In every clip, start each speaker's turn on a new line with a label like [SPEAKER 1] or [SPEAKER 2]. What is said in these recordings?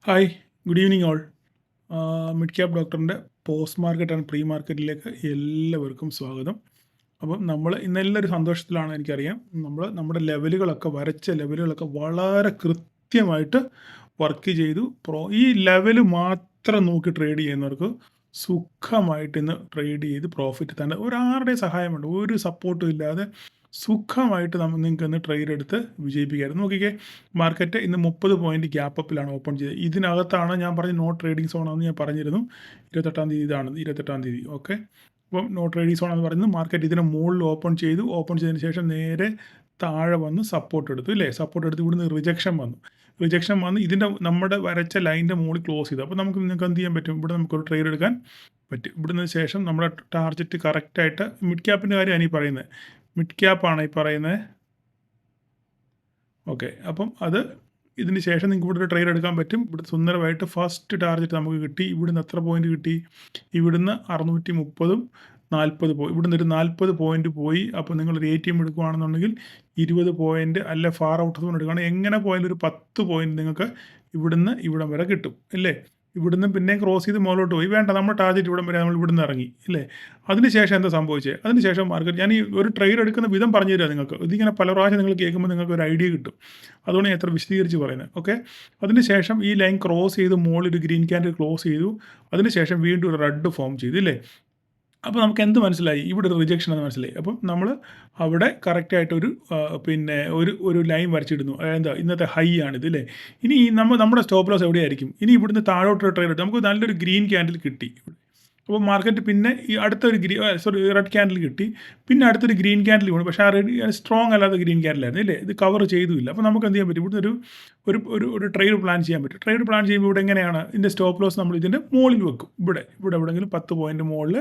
[SPEAKER 1] Hi, good evening all. Mid cap ഡോക്ടറിൻ്റെ post market and pre മാർക്കറ്റിലേക്ക് എല്ലാവർക്കും സ്വാഗതം. അപ്പം നമ്മൾ ഇന്നെല്ലാവരും സന്തോഷത്തിലാണ്, എനിക്കറിയാം. നമ്മുടെ ലെവലുകളൊക്കെ വരച്ച ലെവലുകളൊക്കെ വളരെ കൃത്യമായിട്ട് വർക്ക് ചെയ്തു. ഈ ലെവല് മാത്രം നോക്കി ട്രേഡ് ചെയ്യുന്നവർക്ക് സുഖമായിട്ട് ഇന്ന് ട്രേഡ് ചെയ്ത് പ്രോഫിറ്റ് തന്നെ ഒരാളുടെ സഹായം വേണ്ട, ഒരു സപ്പോർട്ടും ഇല്ലാതെ സുഖമായിട്ട് നിങ്ങൾക്ക് ഇന്ന് ട്രേഡ് എടുത്ത് വിജയിപ്പിക്കാമായിരുന്നു. നോക്കിക്കേ, മാർക്കറ്റ് ഇന്ന് 30 പോയിന്റ് ഗ്യാപ്പ് അപ്പിലാണ് ഓപ്പൺ ചെയ്തത്. ഇതിനകത്താണ് ഞാൻ പറഞ്ഞ നോ ട്രേഡിംഗ് സോൺ ആണെന്ന് ഞാൻ പറഞ്ഞിരുന്നു. 28-ാം തീയതി ഇതാണ്, 28-ാം തീയതി. ഓക്കെ, അപ്പം നോ ട്രേഡിംഗ് സോൺ എന്ന് പറയുന്നത് മാർക്കറ്റ് ഇതിന് മുകളിൽ ഓപ്പൺ ചെയ്തു. ഓപ്പൺ ചെയ്തതിന് ശേഷം നേരെ താഴെ വന്ന് സപ്പോർട്ട് എടുത്തു, ഇല്ലേ? സപ്പോർട്ട് എടുത്ത് ഇവിടുന്ന് റിജക്ഷൻ വന്നു ഇതിൻ്റെ നമ്മുടെ വരച്ച ലൈനിൻ്റെ മുകളിൽ ക്ലോസ് ചെയ്തു. അപ്പോൾ നിങ്ങൾക്ക് എന്ത് ചെയ്യാൻ പറ്റും? ഇവിടെ നമുക്കൊരു ട്രേഡ് എടുക്കാൻ പറ്റും. ഇവിടുന്ന് ശേഷം നമ്മുടെ ടാർഗറ്റ് കറക്റ്റായിട്ട് മിഡ് ക്യാപ്പിൻ്റെ കാര്യമാണ് ഈ പറയുന്നത്. മിഡ് ക്യാപ്പാണ് ഈ പറയുന്നത്. ഓക്കെ, അപ്പം ഇതിന് ശേഷം നിങ്ങൾക്ക് ഇവിടെ ഒരു ട്രേഡ് എടുക്കാൻ പറ്റും. ഇവിടെ സുന്ദരമായിട്ട് ഫസ്റ്റ് ടാർഗറ്റ് നമുക്ക് കിട്ടി. ഇവിടുന്ന് എത്ര പോയിന്റ് കിട്ടി? ഇവിടുന്ന് 630 40 പോയി. ഇവിടുന്ന് ഒരു 40 പോയിന്റ് പോയി. അപ്പോൾ നിങ്ങളൊരു ATM എടുക്കുകയാണെന്നുണ്ടെങ്കിൽ 20 പോയിന്റ്, അല്ല ഫാർ ഔട്ട് ഓഫ് എടുക്കുകയാണെങ്കിൽ എങ്ങനെ പോയാലും ഒരു 10 പോയിന്റ് നിങ്ങൾക്ക് ഇവിടുന്ന് ഇവിടം വരെ കിട്ടും, അല്ലേ? ഇവിടുന്ന് പിന്നെയും ക്രോസ് ചെയ്ത് മുകളിലോട്ട് പോയി. വേണ്ട, നമ്മുടെ ടാർഗറ്റ് ഇവിടം വരെ നമ്മൾ ഇവിടുന്ന് ഇറങ്ങി, അല്ലേ? അതിനുശേഷം എന്താ സംഭവിച്ചത്? അതിനുശേഷം മാർക്കറ്റ്, ഞാൻ ഈ ഒരു ട്രേഡ് എടുക്കുന്ന വിധം പറഞ്ഞു തരാം നിങ്ങൾക്ക്. ഇതിങ്ങനെ പല പ്രാവശ്യം നിങ്ങൾ കേൾക്കുമ്പോൾ നിങ്ങൾക്ക് ഒരു ഐഡിയ കിട്ടും. അതുകൊണ്ട് ഞാൻ എത്ര വിശദീകരിച്ച് പറയുന്നത്. ഓക്കെ, അതിനുശേഷം ഈ ലൈൻ ക്രോസ് ചെയ്ത് മുകളിൽ ഒരു ഗ്രീൻ ക്യാൻഡിൽ ക്ലോസ് ചെയ്തു. അതിനുശേഷം വീണ്ടും ഒരു റെഡ് ഫോം ചെയ്തു, ഇല്ലേ? അപ്പോൾ നമുക്ക് എന്ത് മനസ്സിലായി? ഇവിടെ ഒരു റിജക്ഷൻ എന്ന് മനസ്സിലായി. അപ്പം നമ്മൾ അവിടെ കറക്റ്റായിട്ടൊരു ഒരു ലൈൻ വരച്ചിടുന്നു. അതായത് ഇന്നത്തെ ഹൈ ആണിത്, അല്ലേ? ഇനി നമ്മുടെ സ്റ്റോപ്പ് ലോസ് എവിടെയായിരിക്കും? ഇനി ഇവിടുന്ന് താഴോട്ട് ട്രേഡ് എടുത്ത് നമുക്ക് നല്ലൊരു ഗ്രീൻ ക്യാൻഡിൽ കിട്ടി. അപ്പോൾ മാർക്കറ്റ് പിന്നെ ഈ അടുത്തൊരു റെഡ് ക്യാൻഡിൽ കിട്ടി. പിന്നെ അടുത്തൊരു ഗ്രീൻ ക്യാൻഡിൽ വീണു. പക്ഷേ ആ സ്ട്രോങ് അല്ലാത്ത ഗ്രീൻ ക്യാൻഡിലായിരുന്നു, ഇല്ലേ? ഇത് കവർ ചെയ്തുമില്ല. അപ്പോൾ നമുക്ക് എന്ത് ചെയ്യാൻ പറ്റും? ഇവിടുന്ന് ഒരു ട്രേഡ് പ്ലാൻ ചെയ്യാൻ പറ്റും. ട്രേഡ് പ്ലാൻ ചെയ്യുമ്പോൾ ഇവിടെ എങ്ങനെയാണ്? ഇതിൻ്റെ സ്റ്റോപ്പ് ലോസ് നമ്മൾ ഇതിൻ്റെ മുകളിൽ വെക്കും. ഇവിടെ എവിടെയെങ്കിലും 10 പോയിന്റ് മുകളിൽ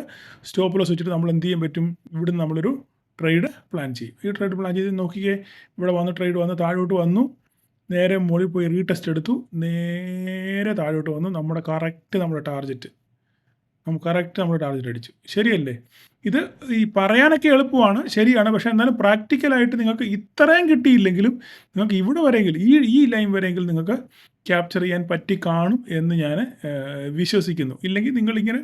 [SPEAKER 1] സ്റ്റോപ്പ് ലോസ് വെച്ചിട്ട് നമ്മൾ എന്ത് ചെയ്യാൻ പറ്റും? ഇവിടുന്ന് നമ്മളൊരു ട്രേഡ് പ്ലാൻ ചെയ്യും. ഈ ട്രേഡ് പ്ലാൻ ചെയ്ത് നോക്കിക്കേ, ഇവിടെ വന്ന് ട്രേഡ് വന്ന് താഴോട്ട് വന്നു. നേരെ മുകളിൽ പോയി റീടെസ്റ്റ് എടുത്തു. നേരെ താഴോട്ട് വന്നു. നമ്മുടെ ടാർഗറ്റ് നമ്മൾ ടാർഗറ്റ് അടിച്ചു. ശരിയല്ലേ? ഇത് ഈ പറയാനൊക്കെ എളുപ്പമാണ്, ശരിയാണ്. പക്ഷേ എന്നാലും പ്രാക്ടിക്കലായിട്ട് നിങ്ങൾക്ക് ഇത്രയും കിട്ടിയില്ലെങ്കിലും നിങ്ങൾക്ക് ഇവിടെ വരെയെങ്കിലും ഈ ലൈൻ വരെയെങ്കിലും നിങ്ങൾക്ക് ക്യാപ്ചർ ചെയ്യാൻ പറ്റി കാണും എന്ന് ഞാൻ വിശ്വസിക്കുന്നു. ഇല്ലെങ്കിൽ നിങ്ങളിങ്ങനെ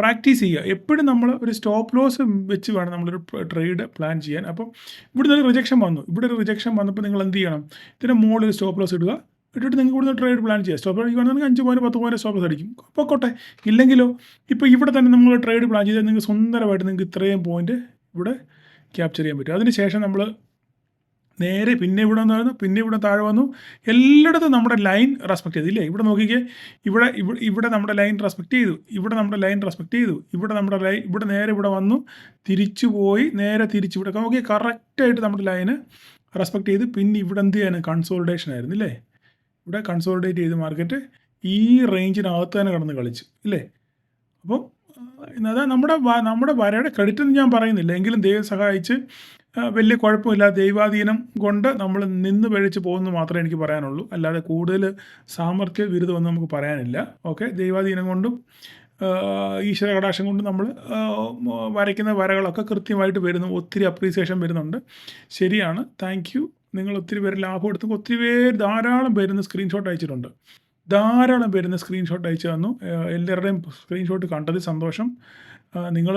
[SPEAKER 1] പ്രാക്ടീസ് ചെയ്യുക. എപ്പോഴും നമ്മൾ ഒരു സ്റ്റോപ്പ് ലോസ് വെച്ച് വേണം നമ്മളൊരു ട്രേഡ് പ്ലാൻ ചെയ്യാൻ. അപ്പം ഇവിടെ ഒരു റിജക്ഷൻ വന്നപ്പോൾ നിങ്ങൾ എന്ത് ചെയ്യണം? ഇതിൻ്റെ മുകളിൽ ഒരു സ്റ്റോപ്പ് ലോസ് ഇടുക. ഇട്ടിട്ട് നിങ്ങൾക്ക് ഇവിടുന്ന് ട്രേഡ് പ്ലാൻ ചെയ്യുക. സ്റ്റോപ്പ് ലോസ് വേണമെങ്കിൽ 5 പോയിന്റ് 10 പോയിന്റ് സ്റ്റോപ്പ് ലോസ് അടിക്കും, പൊക്കോട്ടെ. ഇല്ലെങ്കിലോ, ഇപ്പോൾ ഇവിടെ തന്നെ നമ്മൾ ട്രേഡ് പ്ലാൻ ചെയ്താൽ നിങ്ങൾക്ക് സുന്ദരമായിട്ട് നിങ്ങൾക്ക് ഇത്രയും പോയിന്റ് ഇവിടെ ക്യാപ്ചർ ചെയ്യാൻ പറ്റും. അതിനുശേഷം നമ്മൾ നേരെ പിന്നെ ഇവിടെ താഴെ വന്നു. എല്ലായിടത്തും നമ്മുടെ ലൈൻ റെസ്പെക്ട് ചെയ്തു, ഇല്ലേ? ഇവിടെ നോക്കിക്കേ, ഇവിടെ നമ്മുടെ ലൈൻ റെസ്പെക്ട് ചെയ്തു. ഇവിടെ നേരെ ഇവിടെ വന്നു, തിരിച്ചു പോയി, നേരെ തിരിച്ചു ഇവിടെ നോക്കി കറക്റ്റായിട്ട് നമ്മുടെ ലൈന് റെസ്പെക്ട് ചെയ്ത്. പിന്നെ ഇവിടെ എന്ത് ചെയ്യാൻ? കൺസോളിഡേഷൻ ആയിരുന്നു, ഇല്ലേ? ഇവിടെ കൺസോളിഡേറ്റ് ചെയ്ത് മാർക്കറ്റ് ഈ റേഞ്ചിനകത്ത് തന്നെ കിടന്ന് കളിച്ചു, ഇല്ലേ? അപ്പം അതാ നമ്മുടെ വരയുടെ ക്രെഡിറ്റ് ഒന്നും ഞാൻ പറയുന്നില്ല, എങ്കിലും ദൈവം സഹായിച്ച് വലിയ കുഴപ്പമില്ല. ദൈവാധീനം കൊണ്ട് നമ്മൾ നിന്ന് പഴിച്ച് പോകുന്നു മാത്രമേ എനിക്ക് പറയാനുള്ളൂ. അല്ലാതെ കൂടുതൽ സാമർഥ്യ വിരുദ്ധമൊന്നും നമുക്ക് പറയാനില്ല. ഓക്കെ, ദൈവാധീനം കൊണ്ടും ഈശ്വര കടാക്ഷം കൊണ്ടും നമ്മൾ വരയ്ക്കുന്ന വരകളൊക്കെ കൃത്യമായിട്ട് വരുന്നു. ഒത്തിരി അപ്രീസിയേഷൻ വരുന്നുണ്ട്. ശരിയാണ്, താങ്ക് യു. നിങ്ങൾ ഒത്തിരി പേര് ലാഭം എടുത്തു, ധാരാളം പേര് സ്ക്രീൻഷോട്ട് അയച്ചിട്ടുണ്ട്. അയച്ചു തന്നു. എല്ലാവരുടെയും സ്ക്രീൻഷോട്ട് കണ്ടതിൽ സന്തോഷം. നിങ്ങൾ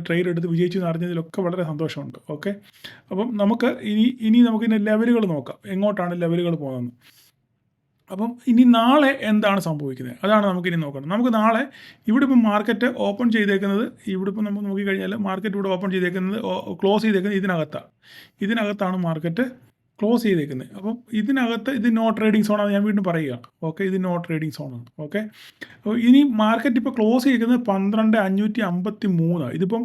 [SPEAKER 1] ട്രേഡ് എടുത്ത് വിജയിച്ചു എന്ന് അറിഞ്ഞതിലൊക്കെ വളരെ സന്തോഷമുണ്ട്. ഓക്കെ, അപ്പം നമുക്ക് നമുക്കിതിൻ്റെ ലെവലുകൾ നോക്കാം, എങ്ങോട്ടാണ് ലെവലുകൾ പോകുന്നത്. അപ്പം ഇനി നാളെ എന്താണ് സംഭവിക്കുന്നത്, അതാണ് നമുക്കിനി നോക്കണം. നമുക്ക് നാളെ ഇവിടെ ഇപ്പം മാർക്കറ്റ് ഓപ്പൺ ചെയ്തേക്കുന്നത്, ഇവിടെ ഇപ്പം നമുക്ക് നോക്കിക്കഴിഞ്ഞാൽ മാർക്കറ്റ് ഇവിടെ ഓപ്പൺ ചെയ്തേക്കുന്നത്, ക്ലോസ് ചെയ്തേക്കുന്നത് ഇതിനകത്താണ് മാർക്കറ്റ് ക്ലോസ് ചെയ്തേക്കുന്നത്. അപ്പം ഇത് നോ ട്രേഡിംഗ് സോണാണ്, ഞാൻ വീണ്ടും പറയുക. ഓക്കെ, ഇത് നോ ട്രേഡിംഗ് സോണാണ്. ഓക്കെ, അപ്പോൾ ഇനി മാർക്കറ്റ് ഇപ്പോൾ ക്ലോസ് ചെയ്തിരിക്കുന്നത് 12,553. ഇതിപ്പം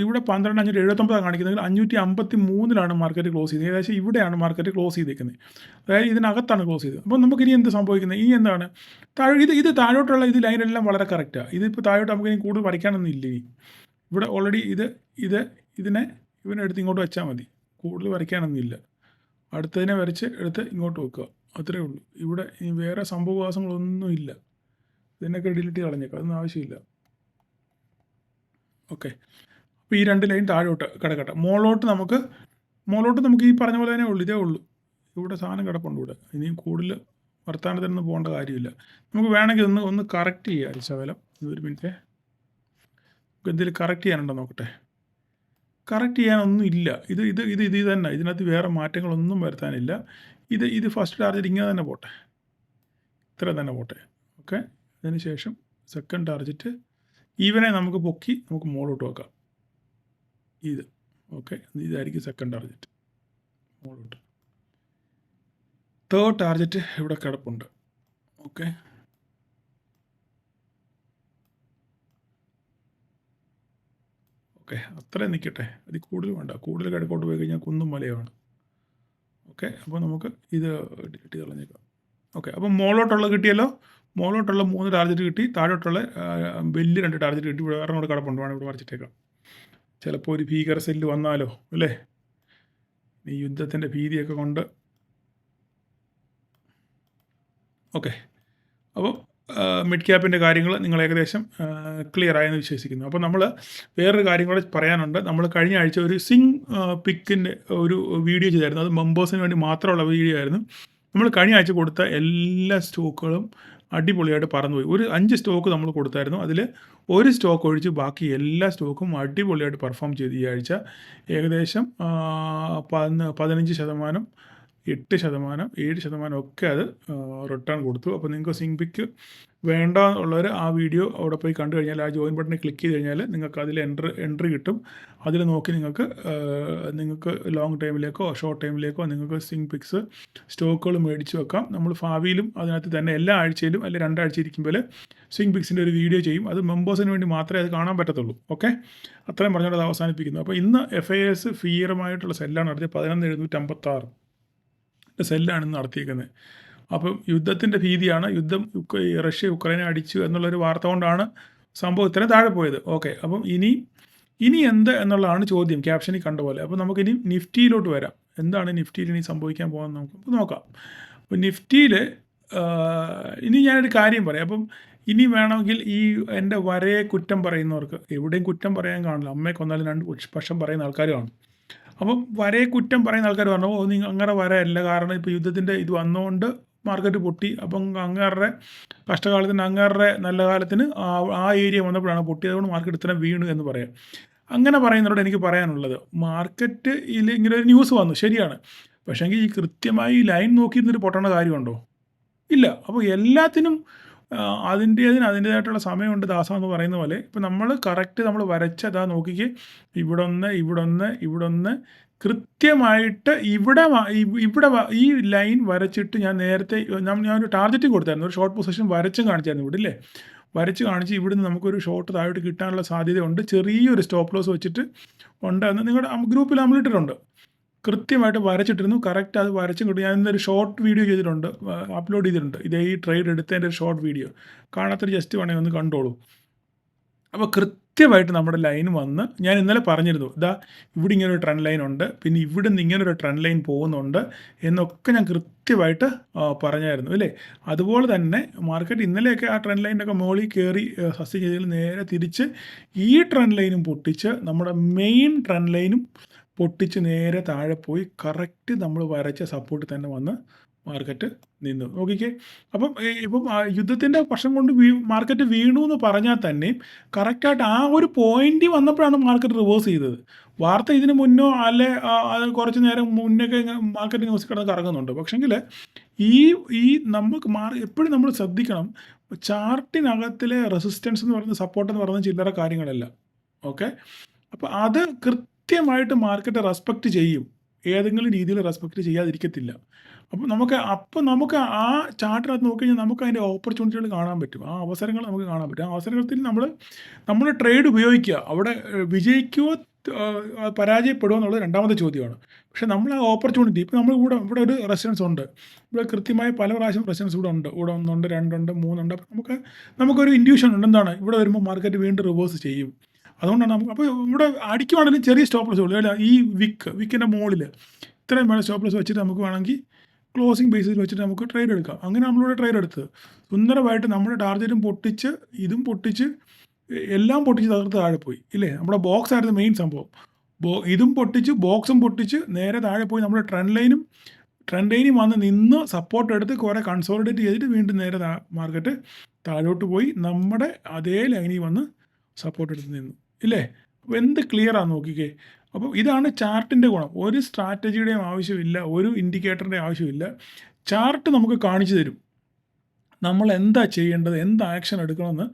[SPEAKER 1] ഇവിടെ 12,579 കാണിക്കുന്നത്, 553 മാർക്കറ്റ് ക്ലോസ് ചെയ്തത്. ഏകദേശം ഇവിടെയാണ് മാർക്കറ്റ് ക്ലോസ് ചെയ്തേക്കുന്നത്, അതായത് ഇതിനകത്താണ് ക്ലോസ് ചെയ്തത്. അപ്പോൾ നമുക്കിനി എന്ത് സംഭവിക്കുന്നത്? ഇനി എന്താണ് ഇത് താഴോട്ടുള്ള ലൈനെല്ലാം വളരെ കറക്റ്റാണ്. ഇതിപ്പോൾ താഴോട്ട് നമുക്ക് ഇനി കൂടുതൽ വരയ്ക്കാനൊന്നും ഇല്ല. ഇനി ഇവിടെ ഓൾറെഡി ഇതിനെ എടുത്ത് ഇങ്ങോട്ട് വെച്ചാൽ മതി, കൂടുതൽ വരയ്ക്കാനൊന്നും ഇല്ല. അടുത്തതിനെ എടുത്ത് ഇങ്ങോട്ട് വെക്കുക, അത്രയേ ഉള്ളൂ. ഇവിടെ ഇനി വേറെ സംഭവവാസങ്ങളൊന്നും ഇല്ല. ഇതിനൊക്കെ ഡിലീറ്റ് കളഞ്ഞേക്കാം, അതൊന്നും ആവശ്യമില്ല. ഓക്കെ, അപ്പോൾ ഈ 2 ലൈൻ താഴോട്ട് കിടക്കട്ടെ. മുകളിലോട്ട് നമുക്ക് ഈ പറഞ്ഞ പോലെ തന്നെ ഉള്ളൂ, ഇതേ ഉള്ളൂ. ഇവിടെ സാധനം കിടപ്പുണ്ട്. ഇവിടെ ഇനിയും കൂടുതൽ വർത്തമാനത്തിനൊന്നും പോകേണ്ട കാര്യമില്ല. നമുക്ക് വേണമെങ്കിൽ ഒന്ന് കറക്റ്റ് ചെയ്യാം ശകലം. ഒരു മിനിറ്റ്. നമുക്ക് എന്തെങ്കിലും കറക്റ്റ് ചെയ്യാനുണ്ടോ നോക്കട്ടെ. കറക്റ്റ് ചെയ്യാനൊന്നും ഇല്ല. ഇത് തന്നെ. ഇതിനകത്ത് വേറെ മാറ്റങ്ങളൊന്നും വരുത്താനില്ല. ഇത് ഫസ്റ്റ് ടാർഗറ്റ് ഇങ്ങനെ തന്നെ പോട്ടെ. ഇത്ര തന്നെ പോട്ടെ. ഓക്കെ. അതിന് ശേഷം സെക്കൻഡ് ടാർഗറ്റ് ഇവനെ നമുക്ക് പൊക്കി നമുക്ക് മുകളിലോട്ട് വെക്കാം. ഇത് ഓക്കെ. ഇതായിരിക്കും സെക്കൻഡ് ടാർഗറ്റ്, മുകളിലോട്ട്. തേർഡ് ടാർഗറ്റ് ഇവിടെ കിടപ്പുണ്ട്. ഓക്കെ. ഓക്കെ, അത്രയും നിൽക്കട്ടെ. അതിൽ കൂടുതൽ വേണ്ട. കൂടുതൽ കിഴക്കോട്ട് പോയി കഴിഞ്ഞാൽ കുന്നും മലയാണ്. ഓക്കെ. അപ്പോൾ നമുക്ക് ഇത് ഡിലീറ്റ് കളഞ്ഞേക്കാം. ഓക്കെ. അപ്പോൾ മുകളിലോട്ടുള്ളത് കിട്ടിയല്ലോ. മുകളിലോട്ടുള്ള 3 ടാർഗറ്റ് കിട്ടി. താഴോട്ടുള്ള വലിയ 2 ടാർഗറ്റ് കിട്ടി. ഇവിടെ വേറെ കൂടെ കിടപ്പുണ്ട്. വേണം ഇവിടെ വരച്ചിട്ടേക്കാം. ചിലപ്പോൾ ഒരു ഭീകര സെല്ല് വന്നാലോ അല്ലേ, ഈ യുദ്ധത്തിൻ്റെ ഭീതിയൊക്കെ കൊണ്ട്. ഓക്കെ. അപ്പോൾ മിഡ് ക്യാപ്പിൻ്റെ കാര്യങ്ങൾ നിങ്ങൾ ഏകദേശം ക്ലിയർ ആയെന്ന് വിശ്വസിക്കുന്നു. അപ്പോൾ നമ്മൾ വേറൊരു കാര്യം കൂടെ പറയാനുണ്ട്. നമ്മൾ കഴിഞ്ഞ ആഴ്ച ഒരു സിങ് പിക്കിൻ്റെ ഒരു വീഡിയോ ചെയ്തായിരുന്നു. അത് മെമ്പേഴ്സിന് വേണ്ടി മാത്രമുള്ള വീഡിയോ ആയിരുന്നു. നമ്മൾ കഴിഞ്ഞ ആഴ്ച കൊടുത്ത എല്ലാ സ്റ്റോക്കുകളും അടിപൊളിയായിട്ട് പറന്നുപോയി. ഒരു 5 സ്റ്റോക്ക് നമ്മൾ കൊടുത്തായിരുന്നു. അതിൽ ഒരു സ്റ്റോക്ക് ഒഴിച്ച് ബാക്കി എല്ലാ സ്റ്റോക്കും അടിപൊളിയായിട്ട് പെർഫോം ചെയ്തു. ഈ ആഴ്ച ഏകദേശം 15%, 8%, 7% ഒക്കെ അത് റിട്ടേൺ കൊടുത്തു. അപ്പോൾ നിങ്ങൾക്ക് സിങ് പിക്ക് വേണ്ട ഉള്ളവർ ആ വീഡിയോ അവിടെ പോയി കണ്ടു കഴിഞ്ഞാൽ, ആ ജോയിൻ ബട്ടണിൽ ക്ലിക്ക് ചെയ്ത് കഴിഞ്ഞാൽ നിങ്ങൾക്ക് അതിൽ എൻട്രി കിട്ടും. അതിൽ നോക്കി നിങ്ങൾക്ക് ലോങ് ടൈമിലേക്കോ ഷോർട്ട് ടൈമിലേക്കോ നിങ്ങൾക്ക് സിങ് പിക്സ് സ്റ്റോക്കുകൾ മേടിച്ച് വെക്കാം. നമ്മൾ ഭാവിയിലും അതിനകത്ത് തന്നെ എല്ലാ ആഴ്ചയിലും അല്ലെങ്കിൽ 2 ആഴ്ച ഇരിക്കുമ്പോൾ സിങ് പിക്സിൻ്റെ ഒരു വീഡിയോ ചെയ്യും. അത് മെമ്പേഴ്സിന് വേണ്ടി മാത്രമേ അത് കാണാൻ പറ്റത്തുള്ളൂ. ഓക്കെ. അത്രയും പറഞ്ഞുകൊണ്ട് അത് അവസാനിപ്പിക്കുന്നു. അപ്പോൾ ഇന്ന് FIS ഫിയറുമായിട്ടുള്ള സെല്ലാണ് നടത്തിയത്. 11,756 സെല്ലാണ് ഇന്ന് നടത്തിയിരിക്കുന്നത്. അപ്പം യുദ്ധത്തിൻ്റെ ഭീതിയാണ്. യുദ്ധം റഷ്യ യുക്രൈനെ അടിച്ചു എന്നുള്ളൊരു വാർത്ത കൊണ്ടാണ് സംഭവം ഇത്രയും താഴെ പോയത്. ഓക്കെ. അപ്പം ഇനി എന്ത് എന്നുള്ളതാണ് ചോദ്യം, ക്യാപ്ഷനിൽ കണ്ട പോലെ. അപ്പോൾ നമുക്കിനി നിഫ്റ്റിയിലോട്ട് വരാം. എന്താണ് നിഫ്റ്റിയിൽ ഇനി സംഭവിക്കാൻ പോകുന്നത് നമുക്ക് നോക്കാം. അപ്പോൾ നിഫ്റ്റിയിൽ ഇനി ഞാനൊരു കാര്യം പറയാം. അപ്പം ഇനി വേണമെങ്കിൽ ഈ എൻ്റെ വരയെ കുറ്റം പറയുന്നവർക്ക്, എവിടെയും കുറ്റം പറയാൻ കാണില്ല. അമ്മയെ കൊന്നാലും 2 പക്ഷം പറയുന്ന ആൾക്കാർ കാണും. അപ്പം വരയെ കുറ്റം പറയുന്ന ആൾക്കാർ പറഞ്ഞു, നിങ്ങൾ അങ്ങനെ വരയല്ല, കാരണം ഇപ്പോൾ യുദ്ധത്തിൻ്റെ ഇത് വന്നുകൊണ്ട് മാർക്കറ്റ് പൊട്ടി. അപ്പം അങ്ങേരുടെ കഷ്ടകാലത്തിന് അങ്ങേരുടെ നല്ല കാലത്തിന് ആ ഏരിയ വന്നപ്പോഴാണ് പൊട്ടിയത്. അതുകൊണ്ട് മാർക്കറ്റ് ഇത്രയും വീണു എന്ന് പറയാം. അങ്ങനെ പറയുന്നവരോട് എനിക്ക് പറയാനുള്ളത്, മാർക്കറ്റിൽ ഇങ്ങനെ ഒരു ന്യൂസ് വന്നു, ശരിയാണ്. പക്ഷേങ്കിൽ ഈ കൃത്യമായി ലൈൻ നോക്കിയിരുന്നൊരു പൊട്ടേണ്ട കാര്യമുണ്ടോ? ഇല്ല. അപ്പോൾ എല്ലാത്തിനും അതിൻ്റേതായിട്ടുള്ള സമയമുണ്ട് ദാസ എന്ന് പറയുന്ന പോലെ. ഇപ്പം നമ്മൾ കറക്റ്റ് നമ്മൾ വരച്ചതാ നോക്കിക്ക്, ഇവിടെ കൃത്യമായിട്ട് ഇവിടെ ഈ ലൈൻ വരച്ചിട്ട് ഞാൻ നേരത്തെ ഞാനൊരു ടാർഗറ്റ് കൊടുത്തായിരുന്നു. ഒരു ഷോർട്ട് പൊസിഷൻ വരച്ചും കാണിച്ചായിരുന്നു ഇവിടെ, ഇല്ലേ? വരച്ച് കാണിച്ച് ഇവിടുന്ന് നമുക്കൊരു ഷോർട്ട് താഴോട്ട് കിട്ടാനുള്ള സാധ്യതയുണ്ട്. ചെറിയൊരു സ്റ്റോപ്പ് ലോസ് വെച്ചിട്ട് ഉണ്ടെന്ന് നിങ്ങളുടെ ഗ്രൂപ്പിൽ നമ്മളിട്ടിട്ടുണ്ട്. കൃത്യമായിട്ട് വരച്ചിട്ടിരുന്നു. കറക്റ്റ് അത് വരച്ചും കിട്ടും. ഞാൻ ഇന്നൊരു ഷോർട്ട് വീഡിയോ ചെയ്തിട്ടുണ്ട്, അപ്ലോഡ് ചെയ്തിട്ടുണ്ട്. ഇതേ ഈ ട്രേഡ് എടുത്തതിൻ്റെ ഒരു ഷോർട്ട് വീഡിയോ. കാണാത്തൊരു ജസ്റ്റ് വേണമെങ്കിൽ ഒന്ന് കണ്ടോളൂ. അപ്പോൾ കൃത്യമായിട്ട് നമ്മുടെ ലൈൻ വന്ന്, ഞാൻ ഇന്നലെ പറഞ്ഞിരുന്നു, ഇവിടെ ഇങ്ങനെ ഒരു ട്രെൻഡ് ലൈൻ ഉണ്ട്, പിന്നെ ഇവിടെ നിന്ന് ഇങ്ങനൊരു ട്രെൻഡ് ലൈൻ പോകുന്നുണ്ട് എന്നൊക്കെ ഞാൻ കൃത്യമായിട്ട് പറഞ്ഞായിരുന്നു, അല്ലേ? അതുപോലെ തന്നെ മാർക്കറ്റ് ഇന്നലെയൊക്കെ ആ ട്രെൻഡ് ലൈനൊക്കെ മുകളിൽ കയറി സസ്റ്റെയിൻ ചെയ്തതിൽ നേരെ തിരിച്ച് ഈ ട്രെൻഡ് ലൈനും പൊട്ടിച്ച് നമ്മുടെ മെയിൻ ട്രെൻഡ് ലൈനും പൊട്ടിച്ച് നേരെ താഴെ പോയി കറക്റ്റ് നമ്മൾ വരച്ച സപ്പോർട്ട് തന്നെ വന്ന് മാർക്കറ്റ് നിന്നു. നോക്കിക്കേ. അപ്പം യുദ്ധത്തിൻ്റെ പ്രശ്നം കൊണ്ട് മാർക്കറ്റ് വീണു എന്ന് പറഞ്ഞാൽ തന്നെയും കറക്റ്റായിട്ട് ആ ഒരു പോയിന്റ് വന്നപ്പോഴാണ് മാർക്കറ്റ് റിവേഴ്സ് ചെയ്തത്. വാർത്ത ഇതിന് മുന്നോ അല്ലെ കുറച്ച് നേരം മുന്നൊക്കെ മാർക്കറ്റ് ന്യൂസ് കിടന്ന് കറങ്ങുന്നുണ്ട്. പക്ഷെങ്കിൽ ഈ നമുക്ക് എപ്പോഴും നമ്മൾ ശ്രദ്ധിക്കണം, ചാർട്ടിനകത്തിലെ റെസിസ്റ്റൻസ് എന്ന് പറയുന്നത്, സപ്പോർട്ട് എന്ന് പറയുന്നത് ചില്ലറ കാര്യങ്ങളല്ല. ഓക്കെ. അപ്പോൾ അത് കൃത്യമായിട്ട് മാർക്കറ്റ് റെസ്പെക്റ്റ് ചെയ്യും. ഏതെങ്കിലും രീതിയിൽ റെസ്പെക്റ്റ് ചെയ്യാതിരിക്കത്തില്ല. അപ്പോൾ നമുക്ക് ആ ചാർട്ടിനകത്ത് നോക്കിക്കഴിഞ്ഞാൽ നമുക്ക് അതിൻ്റെ ഓപ്പർച്യൂണിറ്റികൾ കാണാൻ പറ്റും. ആ അവസരങ്ങൾ നമുക്ക് കാണാൻ പറ്റും. ആ അവസരത്തിൽ നമ്മൾ ട്രേഡ് ഉപയോഗിക്കുക. അവിടെ വിജയിക്കുമോ പരാജയപ്പെടുമോ എന്നുള്ളത് രണ്ടാമത്തെ ചോദ്യമാണ്. പക്ഷേ നമ്മൾ ആ ഓപ്പർച്യൂണിറ്റി, ഇപ്പോൾ നമ്മൾ ഇവിടെ ഒരു റെസിസ്റ്റൻസ് ഉണ്ട്. ഇവിടെ കൃത്യമായി പല പ്രാവശ്യം റെസിസ്റ്റൻസ് ഇവിടെ ഉണ്ട്. ഇവിടെ 1 ഉണ്ട്, 2 ഉണ്ട്, 3 ഉണ്ട്. അപ്പോൾ നമുക്കൊരു ഇൻഡ്യൂഷൻ ഉണ്ട്, എന്താണ് ഇവിടെ വരുമ്പോൾ മാർക്കറ്റ് വീണ്ടും റിവേഴ്സ് ചെയ്യും. അതുകൊണ്ടാണ് അപ്പോൾ ഇവിടെ അടിക്കുവാണെങ്കിലും ചെറിയ സ്റ്റോപ്പ് ലോസ് ഉള്ളൂ, അല്ല? ഈ വിക്കിൻ്റെ മുകളിൽ ഇത്രയും വേണം സ്റ്റോപ്പ് ലോസ് വെച്ചിട്ട് നമുക്ക് വേണമെങ്കിൽ ക്ലോസിംഗ് ബേസിൽ വെച്ചിട്ട് നമുക്ക് ട്രേഡ് എടുക്കാം. അങ്ങനെ നമ്മളിവിടെ ട്രേഡ് എടുത്ത് സുന്ദരമായിട്ട് നമ്മുടെ ടാർഗറ്റും പൊട്ടിച്ച് ഇതും പൊട്ടിച്ച് എല്ലാം പൊട്ടിച്ച് തകർത്ത് താഴെ പോയി, ഇല്ലേ? നമ്മുടെ ബോക്സ് ആയിരുന്നു മെയിൻ സംഭവം. ഇതും പൊട്ടിച്ച് ബോക്സും പൊട്ടിച്ച് നേരെ താഴെ പോയി നമ്മുടെ ട്രെൻഡ് ലൈനും ട്രെൻഡ് ലൈനിൽ വന്ന് നിന്ന് സപ്പോർട്ട് എടുത്ത് കുറേ കൺസോളിഡേറ്റ് ചെയ്തിട്ട് വീണ്ടും നേരെ മാർക്കറ്റ് താഴോട്ട് പോയി നമ്മുടെ അതേ ലൈനിൽ വന്ന് സപ്പോർട്ട് എടുത്ത് നിന്നു ഇല്ലേ? അപ്പോൾ എന്ത് ക്ലിയറാണ് നോക്കിക്കേ. അപ്പോൾ ഇതാണ് ചാർട്ടിൻ്റെ ഗുണം. ഒരു സ്ട്രാറ്റജിയുടെയും ആവശ്യമില്ല, ഒരു ഇൻഡിക്കേറ്ററിൻ്റെയും ആവശ്യമില്ല. ചാർട്ട് നമുക്ക് കാണിച്ചു തരും. നമ്മൾ എന്താ ചെയ്യേണ്ടത്, എന്ത് ആക്ഷൻ എടുക്കണമെന്ന്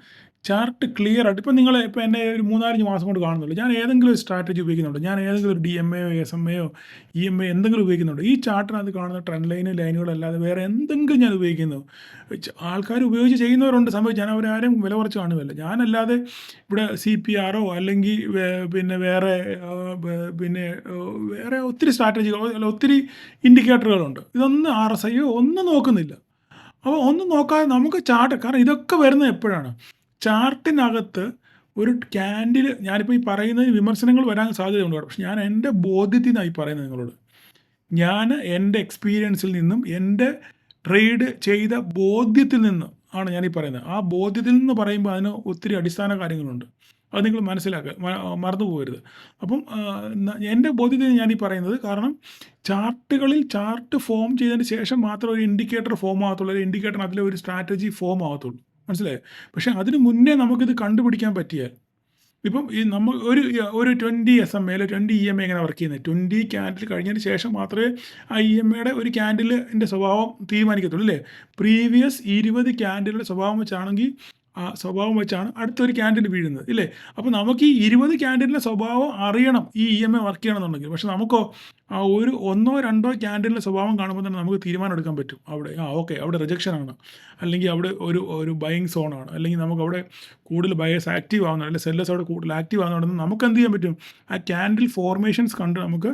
[SPEAKER 1] ചാർട്ട് ക്ലിയർ ആയിട്ട് ഇപ്പം നിങ്ങൾ ഇപ്പം എന്നെ ഒരു 3-4 മാസം കൊണ്ട് കാണുന്നുള്ളൂ. ഞാൻ ഏതെങ്കിലും ഒരു സ്ട്രാറ്റജി ഉപയോഗിക്കുന്നുണ്ടോ? ഞാൻ ഏതെങ്കിലും ഒരു DMAയോ SMA EMA എന്തെങ്കിലും ഉപയോഗിക്കുന്നുണ്ടോ? ഈ ചാർട്ടിനകത്ത് കാണുന്ന ട്രെൻഡ് ലൈനുകളല്ലാതെ വേറെ എന്തെങ്കിലും ഞാൻ ഉപയോഗിക്കുന്നു? ആൾക്കാർ ഉപയോഗിച്ച് ചെയ്യുന്നവരുണ്ട് സംഭവിച്ചു. ഞാൻ അവരാരും വില കുറച്ച് കാണുകയല്ല. ഞാനല്ലാതെ ഇവിടെ CPRO അല്ലെങ്കിൽ പിന്നെ വേറെ വേറെ ഒത്തിരി സ്ട്രാറ്റജികൾ അല്ല ഒത്തിരി ഇൻഡിക്കേറ്ററുകളുണ്ട്. ഇതൊന്നും RSIയോ ഒന്നും നോക്കുന്നില്ല. അപ്പോൾ ഒന്നും നോക്കാതെ നമുക്ക് ചാർട്ട് കാരണം ഇതൊക്കെ വരുന്നത് എപ്പോഴാണ്? ചാർട്ടിനകത്ത് ഒരു ക്യാൻഡിൽ ഞാനിപ്പോൾ ഈ പറയുന്നത് വിമർശനങ്ങൾ വരാൻ സാധ്യതയുണ്ട് കേട്ടോ. പക്ഷെ ഞാൻ എൻ്റെ ബോധ്യത്തിൽ നിന്നായി പറയുന്നത് നിങ്ങളോട്. ഞാൻ എൻ്റെ എക്സ്പീരിയൻസിൽ നിന്നും എൻ്റെ ട്രേഡ് ചെയ്ത ബോധ്യത്തിൽ നിന്ന് ആണ് ഞാനീ പറയുന്നത്. ആ ബോധ്യത്തിൽ നിന്ന് പറയുമ്പോൾ അതിന് ഒത്തിരി അടിസ്ഥാന കാര്യങ്ങളുണ്ട്. അത് നിങ്ങൾ മനസ്സിലാക്കുക, മറന്നു പോകരുത്. അപ്പം എൻ്റെ ബോധ്യത്തിൽ ഞാനീ പറയുന്നത് കാരണം ചാർട്ടുകളിൽ ചാർട്ട് ഫോം ചെയ്തതിന് ശേഷം മാത്രം ഒരു ഇൻഡിക്കേറ്റർ ഫോം ആകത്തുള്ളൂ. ഒരു ഇൻഡിക്കേറ്ററിന് ഒരു സ്ട്രാറ്റജി ഫോം ആകത്തുള്ളൂ. മനസ്സിലായോ? പക്ഷേ അതിന് മുന്നേ നമുക്കിത് കണ്ടുപിടിക്കാൻ പറ്റിയാൽ ഇപ്പം ഈ നമ്മൾ ഒരു 20 SMA 20 EMA എങ്ങനെ വർക്ക് ചെയ്യുന്നത്? 20 ക്യാൻഡിൽ കഴിഞ്ഞതിന് ശേഷം മാത്രമേ ആ EMAയുടെ ഒരു ക്യാൻഡിലിൻ്റെ സ്വഭാവം തീരുമാനിക്കത്തുള്ളൂ അല്ലേ? പ്രീവിയസ് 20 ക്യാൻഡിലുടെ സ്വഭാവം വെച്ചാണെങ്കിൽ ആ സ്വഭാവം വെച്ചാണ് അടുത്തൊരു ക്യാൻഡിൽ വീഴുന്നത് ഇല്ലേ? അപ്പോൾ നമുക്ക് ഈ 20 ക്യാൻഡിലിൻ്റെ സ്വഭാവം അറിയണം ഈ EMA വർക്ക് ചെയ്യണമെന്നുണ്ടെങ്കിൽ. പക്ഷെ നമുക്കോ ആ ഒരു 1-2 ക്യാൻഡിലിൻ്റെ സ്വഭാവം കാണുമ്പോൾ തന്നെ നമുക്ക് തീരുമാനം എടുക്കാൻ പറ്റും. അവിടെ ഓക്കെ അവിടെ റിജക്ഷൻ ആണ്, അല്ലെങ്കിൽ അവിടെ ഒരു ബൈയിങ് സോണാണ്, അല്ലെങ്കിൽ നമുക്ക് അവിടെ കൂടുതൽ ബയേഴ്സ് ആക്റ്റീവ് ആവുന്നുണ്ട്, അല്ലെങ്കിൽ സെല്ലേഴ്സ് അവിടെ കൂടുതൽ ആക്റ്റീവ് ആവുന്നുണ്ടെന്ന് നമുക്ക് എന്ത് ചെയ്യാൻ പറ്റും? ആ ക്യാൻഡിൽ ഫോർമേഷൻസ് കണ്ട് നമുക്ക്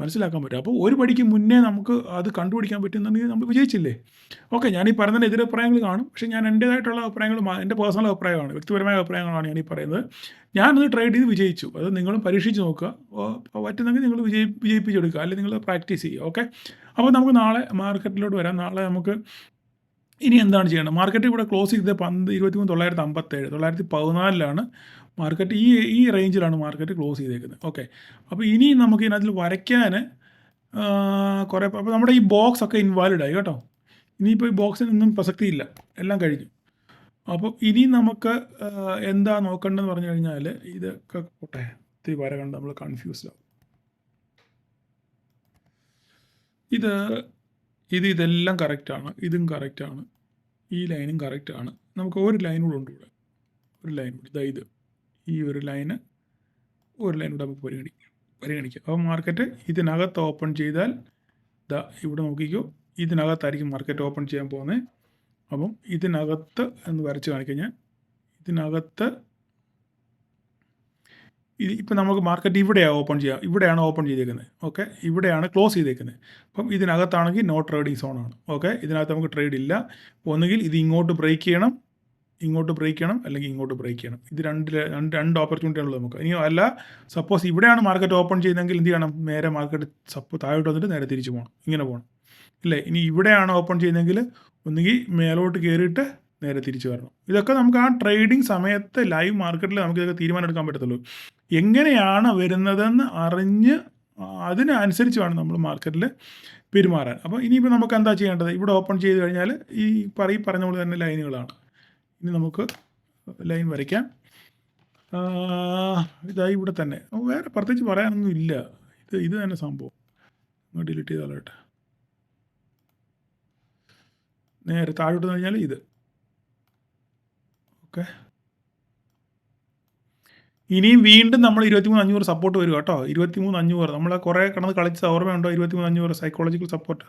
[SPEAKER 1] മനസ്സിലാക്കാൻ പറ്റും. അപ്പോൾ ഒരു പടിക്ക് മുന്നേ നമുക്ക് അത് കണ്ടുപിടിക്കാൻ പറ്റുന്നുണ്ടെങ്കിൽ നമ്മൾ വിജയിച്ചില്ലേ? ഓക്കെ, ഞാനീ പറഞ്ഞതിന് എതിരഭിപ്രായങ്ങൾ കാണും. പക്ഷേ ഞാൻ എൻ്റേതായിട്ടുള്ള അഭിപ്രായങ്ങൾ എൻ്റെ പേഴ്സണൽ അഭിപ്രായമാണ്, വ്യക്തിപരമായ അഭിപ്രായങ്ങളാണ് ഞാനീ പറയുന്നത്. ഞാനത് ട്രൈ ചെയ്ത് വിജയിച്ചു. അത് നിങ്ങളും പരീക്ഷിച്ച് നോക്കുക. പറ്റുന്നെങ്കിൽ നിങ്ങൾ വിജയിപ്പിച്ചെടുക്കുക, അല്ലെങ്കിൽ നിങ്ങൾ പ്രാക്ടീസ് ചെയ്യുക. ഓക്കെ, അപ്പോൾ നമുക്ക് നാളെ മാർക്കറ്റിലോട്ട് വരാം. നാളെ നമുക്ക് ഇനി എന്താണ് ചെയ്യേണ്ടത്? മാർക്കറ്റ് ഇവിടെ ക്ലോസ് ചെയ്തത് 23,957 914 മാർക്കറ്റ് ഈ റേഞ്ചിലാണ് മാർക്കറ്റ് ക്ലോസ് ചെയ്തേക്കുന്നത്. ഓക്കെ, അപ്പോൾ ഇനി നമുക്ക് ഇതിനകത്തിൽ വരയ്ക്കാൻ കുറേ അപ്പോൾ നമ്മുടെ ഈ ബോക്സ് ഒക്കെ ഇൻവാലിഡ് ആയി കേട്ടോ. ഇനിയിപ്പോൾ ഈ ബോക്സിനൊന്നും പ്രസക്തിയില്ല, എല്ലാം കഴിഞ്ഞു. അപ്പോൾ ഇനി നമുക്ക് എന്താ നോക്കേണ്ടതെന്ന് പറഞ്ഞു കഴിഞ്ഞാൽ ഇതൊക്കെ പോട്ടെ, ഒത്തിരി വര കണ്ട് നമ്മൾ കൺഫ്യൂസ്ഡ് ആവും. ഇതെല്ലാം കറക്റ്റാണ്, ഇതും കറക്റ്റാണ്, ഈ ലൈനും കറക്റ്റാണ്. നമുക്ക് ഒരു ലൈൻ കൂടെ ഉണ്ട് ഇവിടെ, ഒരു ലൈൻ കൂടി ഇത് ഈ ഒരു ലൈന് കൂടെ നമുക്ക് പരിഗണിക്കാം. അപ്പോൾ മാർക്കറ്റ് ഇതിനകത്ത് ഓപ്പൺ ചെയ്താൽ ഇവിടെ നോക്കിക്കോ, ഇതിനകത്തായിരിക്കും മാർക്കറ്റ് ഓപ്പൺ ചെയ്യാൻ പോകുന്നത്. അപ്പം ഇതിനകത്ത് എന്ന് വരച്ച് കാണിക്കാം ഞാൻ. ഇതിനകത്ത് ഇപ്പം നമുക്ക് മാർക്കറ്റ് ഇവിടെയാണ് ഓപ്പൺ ചെയ്തേക്കുന്നത്. ഓക്കെ, ഇവിടെയാണ് ക്ലോസ് ചെയ്തേക്കുന്നത്. അപ്പം ഇതിനകത്താണെങ്കിൽ നോ ട്രേഡിംഗ് സോണാണ്. ഓക്കെ, ഇതിനകത്ത് നമുക്ക് ട്രേഡ് ഇല്ല. ഒന്നുകിൽ ഇത് ഇങ്ങോട്ട് ബ്രേക്ക് ചെയ്യണം, അല്ലെങ്കിൽ ഇങ്ങോട്ട് ബ്രേക്ക് ചെയ്യണം. ഇത് രണ്ട് ഓപ്പർച്യൂണിറ്റി ഉള്ളത് നമുക്ക്. ഇനി അല്ല, സപ്പോസ് ഇവിടെയാണ് മാർക്കറ്റ് ഓപ്പൺ ചെയ്യുന്നതെങ്കിൽ എന്ത് ചെയ്യണം? നേരെ മാർക്കറ്റ് താഴോട്ട് വന്നിട്ട് നേരെ തിരിച്ചു പോകണം, ഇങ്ങനെ പോകണം ഇല്ലേ? ഇനി ഇവിടെയാണ് ഓപ്പൺ ചെയ്യുന്നതെങ്കിൽ ഒന്നുകിൽ മേലോട്ട് കയറിയിട്ട് നേരെ തിരിച്ചു വരണം. ഇതൊക്കെ നമുക്ക് ആ ട്രേഡിംഗ് സമയത്ത് ലൈവ് മാർക്കറ്റിൽ നമുക്ക് ഇതൊക്കെ തീരുമാനം എടുക്കാൻ പറ്റത്തുള്ളൂ. എങ്ങനെയാണ് വരുന്നതെന്ന് അറിഞ്ഞ് അതിനനുസരിച്ച് വേണം നമ്മൾ മാർക്കറ്റിൽ പെരുമാറാൻ. അപ്പോൾ ഇനിയിപ്പോൾ നമുക്ക് എന്താ ചെയ്യേണ്ടത്? ഇവിടെ ഓപ്പൺ ചെയ്ത് കഴിഞ്ഞാൽ ഈ പറഞ്ഞ പോലെ തന്നെ ലൈനുകളാണ്. ഇനി നമുക്ക് ലൈൻ വരയ്ക്കാം. ഇതായി ഇവിടെ തന്നെ, വേറെ പ്രത്യേകിച്ച് പറയാനൊന്നും ഇല്ല. ഇത് തന്നെ സംഭവം. ഡിലീറ്റ് ചെയ്താലോട്ടെ. നേരെ താഴോട്ട് കഴിഞ്ഞാൽ ഇത്. ഓക്കെ, ഇനിയും വീണ്ടും നമ്മൾ 23,500 സപ്പോർട്ട് വരും കേട്ടോ. 23,500 നമ്മൾ കുറേ കിടന്ന് കളിച്ച ഓർമ്മയുണ്ടോ? 23,500 സൈക്കോളജിക്കൽ സപ്പോർട്ട്.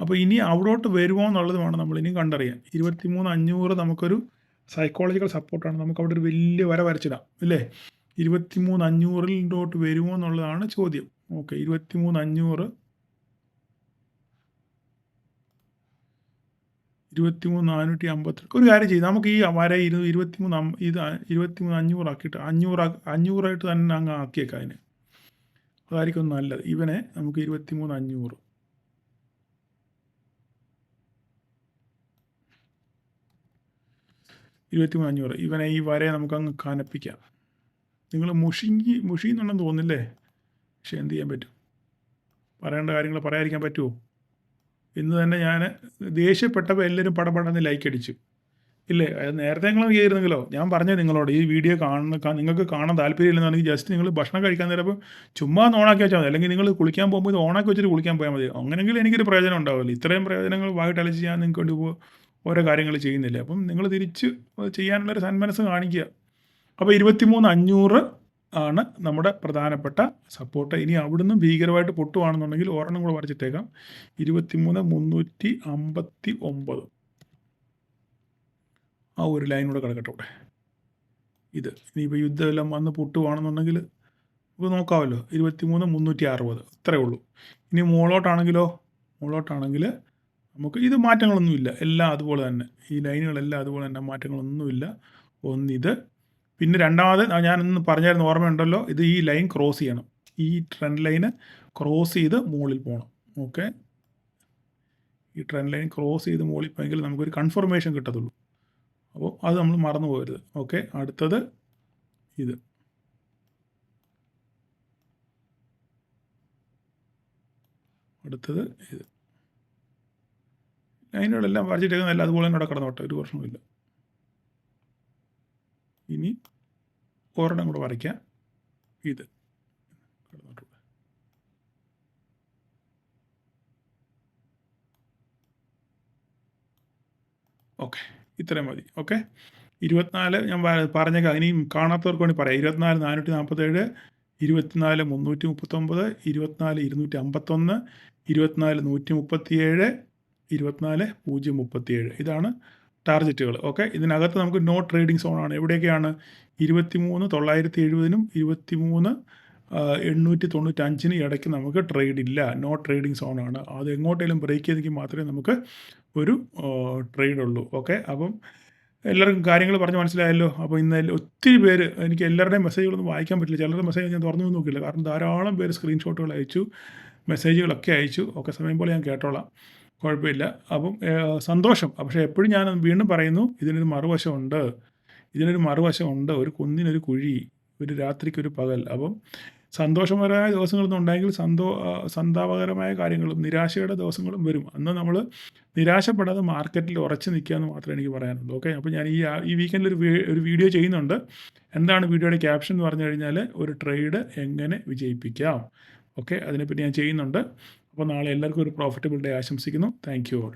[SPEAKER 1] അപ്പോൾ ഇനി അവിടോട്ട് വരുമോ എന്നുള്ളത് വേണം നമ്മൾ ഇനിയും കണ്ടറിയാൻ. 23,500 നമുക്കൊരു സൈക്കോളജിക്കൽ സപ്പോർട്ടാണ്. നമുക്ക് അവിടെ ഒരു വലിയ വര വരച്ചിടാം ഇല്ലേ? 23,500 വരുമോ എന്നുള്ളതാണ് ചോദ്യം. ഓക്കെ, 23,500 23,450. ഒരു കാര്യം ചെയ്യും, നമുക്ക് ഈ വര 23,500 ആക്കിയിട്ട് 500 തന്നെ അങ്ങ് ആക്കിയേക്കാം. അതിന് അതായിരിക്കും നല്ലത്. ഇവനെ നമുക്ക് 23,500 ഇവനെ ഈ വരയെ നമുക്കങ്ങ് കനപ്പിക്കാം. നിങ്ങൾ മുഷിയുന്നുണ്ടെന്ന് തോന്നില്ലേ? പക്ഷെ എന്ത് ചെയ്യാൻ പറ്റും? പറയേണ്ട കാര്യങ്ങൾ പറയാതിരിക്കാൻ പറ്റുമോ? ഇന്ന് തന്നെ ഞാൻ ദേഷ്യപ്പെട്ടപ്പോൾ എല്ലാവരും പടപടന്ന് ലൈക്ക് അടിച്ചു. ഇല്ലേ? അത് നേരത്തെ നിങ്ങൾ ചെയ്തിരുന്നെങ്കിലോ? ഞാൻ പറഞ്ഞത് നിങ്ങളോട് ഈ വീഡിയോ നിങ്ങൾക്ക് കാണാൻ താല്പര്യമില്ലെന്നുണ്ടെങ്കിൽ ജസ്റ്റ് നിങ്ങൾ ഭക്ഷണം കഴിക്കാൻ നേരപ്പം ചുമ്മാ ഒന്ന് ഓണാക്കി വെച്ചാൽ മതി. അല്ലെങ്കിൽ നിങ്ങൾ കുളിക്കാൻ പോകുമ്പോൾ ഇത് ഓണാക്കി വെച്ചിട്ട് കുളിക്കാൻ പോയാൽ മതി. അങ്ങനെയെങ്കിലും എനിക്കൊരു പ്രയോജനം ഉണ്ടാവില്ല. ഇത്രയും പ്രയോജനങ്ങൾ വായിട്ടലച്ച് ഞാൻ നിങ്ങൾക്ക് വേണ്ടി ഓരോ കാര്യങ്ങൾ ചെയ്യുന്നില്ല. അപ്പം നിങ്ങൾ തിരിച്ച് ചെയ്യാനുള്ളൊരു സന്മനസ്സ് കാണിക്കുക. അപ്പോൾ 23,500 ആണ് നമ്മുടെ പ്രധാനപ്പെട്ട സപ്പോർട്ട്. ഇനി അവിടുന്ന് ഭീകരമായിട്ട് പൊട്ടുവാണെന്നുണ്ടെങ്കിൽ ഒരെണ്ണം കൂടെ വരച്ചിട്ടേക്കാം. 23,359 ആ ഒരു ലൈനൂടെ കിടക്കട്ടെ ഇവിടെ. ഇത് ഇനിയിപ്പോൾ യുദ്ധമെല്ലാം വന്ന് പൊട്ടുവാണെന്നുണ്ടെങ്കിൽ ഇപ്പോൾ നോക്കാമല്ലോ. 23,360 ഇത്രയേ ഉള്ളൂ. ഇനി മുകളിലോട്ടാണെങ്കിലോ, മുകളിലോട്ടാണെങ്കിൽ നമുക്ക് ഇത് മാറ്റങ്ങളൊന്നുമില്ല. എല്ലാം അതുപോലെ തന്നെ. ഈ ലൈനുകളെല്ലാം അതുപോലെ തന്നെ, മാറ്റങ്ങളൊന്നുമില്ല. ഒന്നിത്. പിന്നെ രണ്ടാമത് ഞാനൊന്ന് പറഞ്ഞായിരുന്നു, ഓർമ്മയുണ്ടല്ലോ, ഇത് ഈ ലൈൻ ക്രോസ് ചെയ്യണം. ഈ ട്രെൻഡ് ലൈന് ക്രോസ് ചെയ്ത് മുകളിൽ പോകണം. ഓക്കെ, ഈ ട്രെൻഡ് ലൈൻ ക്രോസ് ചെയ്ത് മുകളിൽ പോയെങ്കിൽ നമുക്കൊരു കൺഫർമേഷൻ കിട്ടത്തുള്ളൂ. അപ്പോൾ അത് നമ്മൾ മറന്നു പോകരുത്. ഓക്കെ, അടുത്തത് ഇത്. അടുത്തത് ഇത്. ലൈനുകളെല്ലാം വരച്ചിട്ടേക്കുന്നതല്ല അതുപോലെ തന്നെ ഇവിടെ കിടന്നോട്ടെ, ഒരു പ്രശ്നവുമില്ല. ഇനി ഒരെണ്ണം കൂടെ വരയ്ക്കാം. ഇത് കിടന്നോട്ടെ. ഓക്കെ, ഇത്രയും മതി. ഓക്കെ, 24 ഞാൻ പറഞ്ഞേക്കാം. ഇനിയും കാണാത്തവർക്ക് വേണ്ടി പറയാം. 24,447, 24,339, 24,251, 24,137, 24,037 ഇതാണ് ടാർജറ്റുകൾ. ഓക്കെ, ഇതിനകത്ത് നമുക്ക് നോ ട്രേഡിംഗ് സോണാണ്. എവിടെയൊക്കെയാണ്? 23,970-നും 23,895-നും ഇടയ്ക്ക് നമുക്ക് ട്രേഡ് ഇല്ല. നോ ട്രേഡിംഗ് സോണാണ്. അത് എങ്ങോട്ടേലും ബ്രേക്ക് ചെയ്തെങ്കിൽ മാത്രമേ നമുക്ക് ഒരു ട്രേഡ് ഉള്ളൂ. ഓക്കെ, അപ്പം എല്ലാവർക്കും കാര്യങ്ങൾ പറഞ്ഞ് മനസ്സിലായല്ലോ. അപ്പോൾ ഇന്ന് ഒത്തിരി പേര്, എനിക്ക് എല്ലാവരുടെയും മെസ്സേജുകളൊന്നും വായിക്കാൻ പറ്റില്ല. ചിലരുടെ മെസ്സേജ് ഞാൻ തുറന്നു നോക്കിയില്ല. കാരണം ധാരാളം പേര് സ്ക്രീൻഷോട്ടുകൾ അയച്ചു, മെസ്സേജുകളൊക്കെ അയച്ചു. ഒക്കെ സമയം പോലെ ഞാൻ കേട്ടോളാം, കുഴപ്പമില്ല. അപ്പം സന്തോഷം. പക്ഷേ എപ്പോഴും ഞാൻ വീണ്ടും പറയുന്നു, ഇതിനൊരു മറുവശമുണ്ട്. ഒരു കുന്നിനൊരു കുഴി, ഒരു രാത്രിക്കൊരു പകൽ. അപ്പം സന്തോഷകരമായ ദിവസങ്ങളൊന്നും ഉണ്ടെങ്കിൽ സന്താപകരമായ കാര്യങ്ങളും നിരാശയുടെ ദിവസങ്ങളും വരും. അന്ന് നമ്മൾ നിരാശപ്പെടാതെ മാർക്കറ്റിൽ ഉറച്ചു നിൽക്കുക എന്ന് മാത്രമേ എനിക്ക് പറയാനുള്ളൂ. ഓക്കെ, അപ്പോൾ ഞാൻ ഈ വീക്കെൻഡിൽ ഒരു വീഡിയോ ചെയ്യുന്നുണ്ട്. എന്താണ് വീഡിയോയുടെ ക്യാപ്ഷൻ എന്ന് പറഞ്ഞു കഴിഞ്ഞാൽ, ഒരു ട്രേഡ് എങ്ങനെ വിജയിപ്പിക്കാം. ഓക്കെ, അതിനെപ്പറ്റി ഞാൻ ചെയ്യുന്നുണ്ട്. അപ്പോൾ നാളെ എല്ലാവർക്കും ഒരു പ്രോഫിറ്റബിൾ ഡേ ആശംസിക്കുന്നു. Thank you all.